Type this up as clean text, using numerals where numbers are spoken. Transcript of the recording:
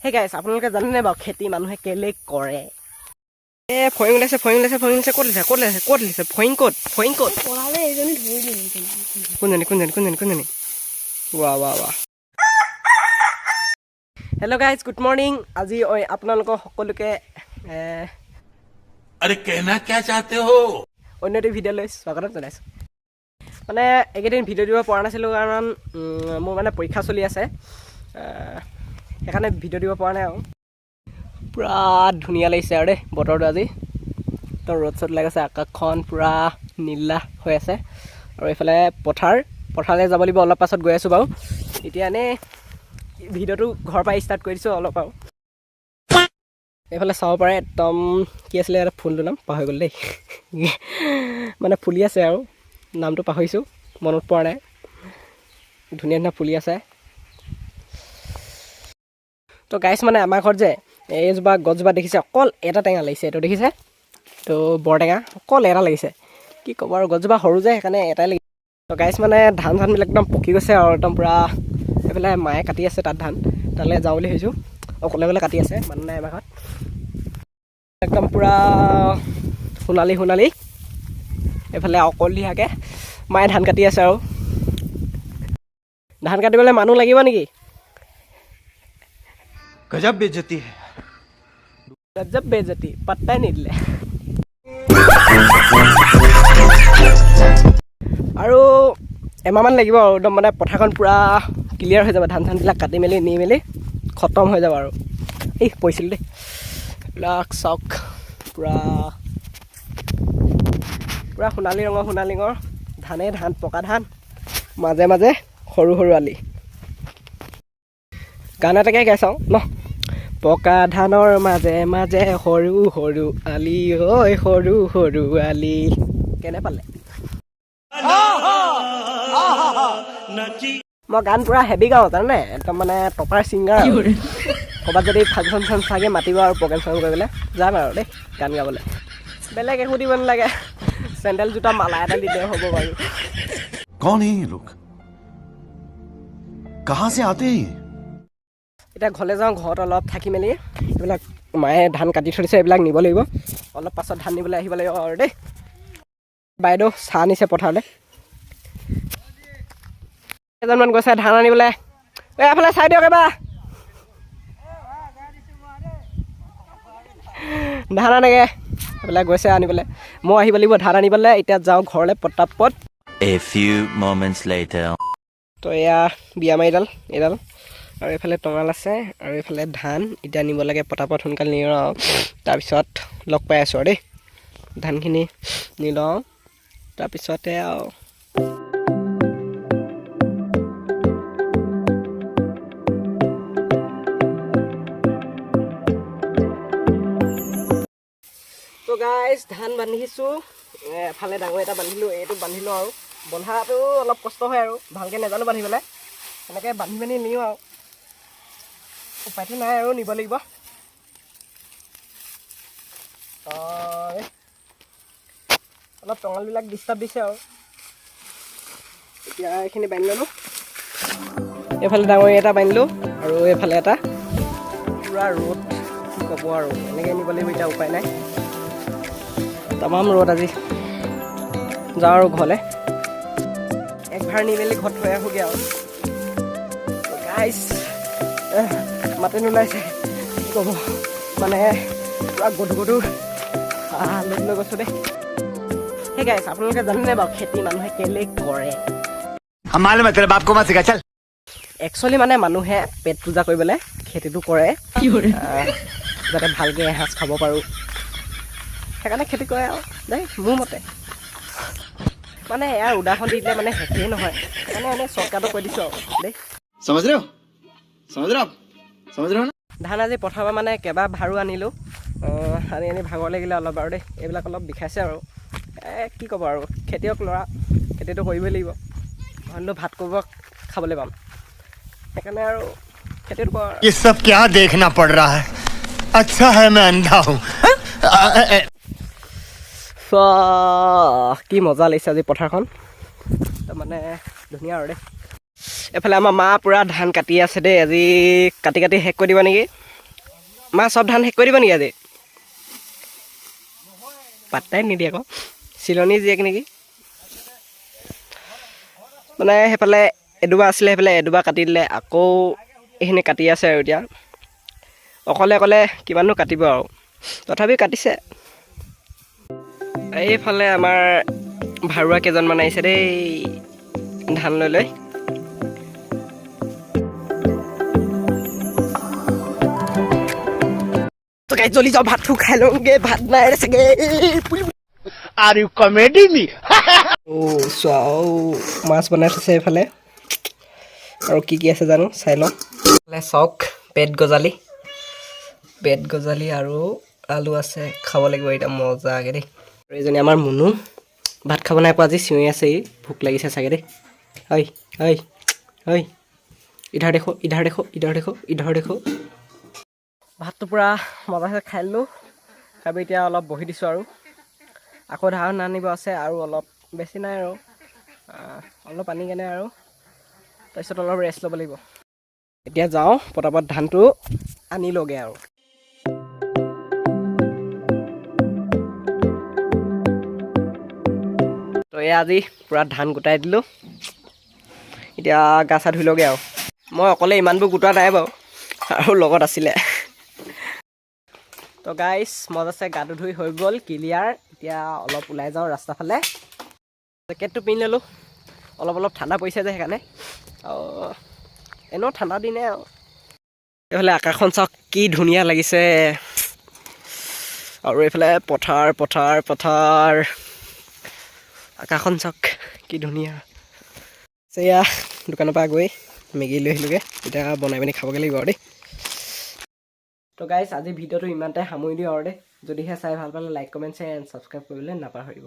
হে গাইছ আপোনালোকে জানেনে বাৰু খেতি মানুহে কেলে কৰে ফয়িং ওলাইছে ক'ত লিছে ফয়িং ক'ত কোনজনী ৱা হেল্ল' গাইজ গুড মৰ্ণিং আজি আপোনালোকৰ সকলোকে अरे कहना क्या चाहते हो অন্য এটি ভিডিঅ'লৈ স্বাগতম জনাইছোঁ মানে এইকেইদিন ভিডিঅ' দিব পৰা নাছিলোঁ কাৰণ মোৰ মানে পৰীক্ষা চলি আছে সেইকাৰণে ভিডিঅ' দিব পৰা নাই আৰু পুৰা ধুনীয়া লাগিছে আৰু দেই বতৰটো আজি তো ৰ'দ চ'দ লাগি আছে আকাশখন পুৰা নীলা হৈ আছে আৰু এইফালে পথাৰলৈ যাব লাগিব অলপ পাছত গৈ আছোঁ বাৰু এতিয়া এনেই ভিডিঅ'টো ঘৰৰ পৰা ষ্টাৰ্ট কৰি দিছোঁ অলপ আৰু এইফালে চাব পাৰে একদম কি আছিলে এটা ফুলটোৰ নাম পাহৰি গ'ল দেই মানে ফুলি আছে আৰু নামটো পাহৰিছোঁ মনত পৰা নাই ধুনীয়া ধুনীয়া ফুলি আছে তো গাইছ মানে আমাৰ ঘৰত যে এইজোপা গছজোপা দেখিছে অকল এটা টেঙা লাগিছে এইটো দেখিছে তো বৰটেঙা অকল এটা লাগিছে কি ক'ব আৰু গছজোপা সৰু যে সেইকাৰণে এটাই লাগিছে তো গাইছ মানে ধানবিলাক একদম পকি গৈছে আৰু একদম পূৰা এইফালে মায়ে কাটি আছে তাত ধান তালৈ যাওঁ বুলি ভাবিছোঁ অকলে কাটি আছে মানুহ নাই আমাৰ ঘৰত একদম পূৰা সোণালী এইফালে অকলশৰীয়াকৈ মায়ে ধান কাটি আছে আৰু ধান কাটিবলৈ মানুহ লাগিব নেকি गजब बेइज्जती है গজব বেজতি পাত্তাই নিদিলে আৰু এমাহমান লাগিব আৰু একদম মানে পথাৰখন পূৰা ক্লিয়াৰ হৈ যাব ধানবিলাক কাটি মেলি নি মেলি খতম হৈ যাব আৰু এই পৰিছিলোঁ দেই এইবিলাক চাওক পূৰা সোণালী ৰঙৰ ধান পকা ধান মাজে মাজে সৰু আলি গান এটাকে গাই চাওঁ ন পকা ধানৰ মাজে মাজে সৰু আলি ঐ সৰু আলি কেনে পালে মই গান পুৰা হেভি গাওঁ জানে একদম মানে টপাৰ ছিংগাৰ ক'ৰবাত যদি ফাংচন চাগে মাতিব আৰু প্ৰগ্ৰেম কৰিবলৈ যাম আৰু দেই গান গাবলৈ বেলেগ একো দিব নালাগে চেণ্ডেল জোতা মালা এটা দিলে হ'ব বাৰু कौन है ये लोग कहाँ से आते हैं এতিয়া ঘৰলৈ যাওঁ ঘৰত অলপ থাকি মেলি এইবিলাক মায়ে ধান কাটি থৈ দিছে এইবিলাক নিব লাগিব অলপ পাছত ধান নিবলৈ আহিব লাগিব আৰু দেই বাইদেউ চাহ আনিছে পথাৰলৈ কেইজনমান গৈছে ধান আনিবলৈ এই এফালে চাই দিয়ক এবাৰ ধান আনেগৈ এইফালে গৈছে আনিবলৈ মই আহিব লাগিব ধান আনিবলৈ এতিয়া যাওঁ ঘৰলৈ পটাপট A few moments later. তো এয়া বিয়া মাৰিডাল এইডাল আৰু এইফালে টঙাল আছে আৰু এইফালে ধান এতিয়া নিব লাগে পটাপট সোনকালে নি লওঁ তাৰপিছত লগ পাই আছোঁ আৰু দেই ধানখিনি নি লওঁ তাৰপিছতে আৰু তো গাইজ ধান বান্ধিছোঁ এফালে ডাঙৰ এটা বান্ধিলোঁ এইটো বান্ধিলোঁ আৰু বন্ধাটো অলপ কষ্ট হয় আৰু ভালকৈ নাজানো বান্ধিবলৈ এনেকৈ বান্ধি মেলি নিওঁ আৰু উপায়টো নাই আৰু নিব লাগিব অলপ টঙালবিলাক ডিষ্টাৰ্ব দিছে আৰু এতিয়া এইখিনি বান্ধি ল'লোঁ এইফালে ডাঙৰ এটা বান্ধিলোঁ আৰু এইফালে এটা পূৰা ৰ'দ কি ক'ব আৰু এনেকৈ নিব লাগিব এতিয়া উপায় নাই তামাম ৰ'দ আজি যাওঁ আৰু ঘৰলৈ একভাৰ নি মেলি ঘৰত থৈ আহোঁগৈ আৰু গাইছ মাতে নোলাইছে কি ক'ব মানে পূৰা গধুৰ লৈ গৈছোঁ দেই সেই গাইছ আপোনালোকে জানেনে বাৰু খেতি মানুহে কেলে কৰে একচুৱেলি মানে মানুহে পেট পূজা কৰিবলৈ খেতিটো কৰে যাতে ভালকৈ এসাঁজ খাব পাৰোঁ সেইকাৰণে খেতি কৰে আৰু দেই মোৰ মতে মানে ইয়াৰ উদাহৰণ দি দিলে মানে শেষেই নহয় মানে এনেই চৰ্টকাটো কৈ দিছোঁ আৰু দেই ধান আজি পথাৰৰ পৰা মানে কেইবা ভাৰো আনিলোঁ আনি ভাগৰ লাগিলে অলপ আৰু দেই এইবিলাক অলপ বিষাইছে আৰু কি ক'ব আৰু খেতিয়ক ল'ৰা খেতিটো কৰিবই লাগিব নহ'লেতো ভাত কৰিব খাবলৈ পাম সেইকাৰণে আৰু খেতিটো ये सब क्या देखना पड़ रहा है अच्छा है मैं अंधा हूँ কি মজা লাগিছে আজি পথাৰখন তাৰমানে ধুনীয়া আৰু দেই এফালে আমাৰ মা পূৰা ধান কাটি আছে দেই আজি কাটি কাটি শেষ কৰি দিব নেকি মা চব ধান শেষ কৰি দিব নেকি আজি পাত্তাই নিদিয়ে আকৌ চিলনী জীয়েক নেকি মানে সেইফালে এডুবা আছিলে সেইফালে এডুবা কাটি দিলে আকৌ এইখিনি কাটি আছে আৰু এতিয়া অকলে অকলে কিমাননো কাটিব আৰু তথাপি কাটিছে এইফালে আমাৰ ভাৰুৱা কেইজনমান আহিছে দেই ধান লৈ লৈ জলদি যাওঁ ভাতটো খাই লওঁগে ভাত নাই চাগে Are you comedy me? চোৱা মাছ বনাই থৈছে এইফালে আৰু কি কি আছে জানো চাই লওঁ চক পেট গজালি আৰু আলু আছে খাব লাগিব এতিয়া মজাকৈ দেই আৰু এইজনী আমাৰ মুনু ভাত খাব নাই পোৱা আজি চিঞৰি আছে ই ভোক লাগিছে চাগে দেই ঐ ঐ ঐ ইধৰ দেখো ভাতটো পূৰা মজাকৈ খাই দিলোঁ খাই এতিয়া অলপ বহি দিছোঁ আৰু আকৌ ধান আনিব আছে আৰু অলপ বেছি নাই আৰু অলপ আনি কেনে আৰু তাৰপিছত অলপ ৰেষ্ট ল'ব লাগিব এতিয়া যাওঁ পটাপট ধানটো আনি লগে আৰু তো এয়া আজি পূৰা ধান গোটাই দিলোঁ এতিয়া গা চা ধুই লগে আৰু মই অকলে ইমানবোৰ গোটোৱা নাই বাৰু আৰু লগত আছিলে তো গাইছ মজাছে গাটো ধুই হৈ গ'ল ক্লিয়াৰ এতিয়া অলপ ওলাই যাওঁ ৰাস্তা ফালে জেকেটটো পিন্ধি ল'লোঁ অলপ ঠাণ্ডা পৰিছে যে সেইকাৰণে এনেও ঠাণ্ডা দিনে আৰু এইফালে আকাশখন চাওক কি ধুনীয়া লাগিছে আৰু এইফালে পথাৰ আকাশখন চাওক কি ধুনীয়া এয়া দোকানৰ পৰা গৈ মেগী লৈ আহিলোঁগৈ এতিয়া বনাই পিনি খাবগৈ লাগিব আৰু দেই তো গাইছ আজি ভিডিঅ'টো ইমানতে সামৰি দিওঁ আৰু দেই যদিহে চাই ভাল পালে like comment share and subscribe কৰিবলৈ নাপাহৰিব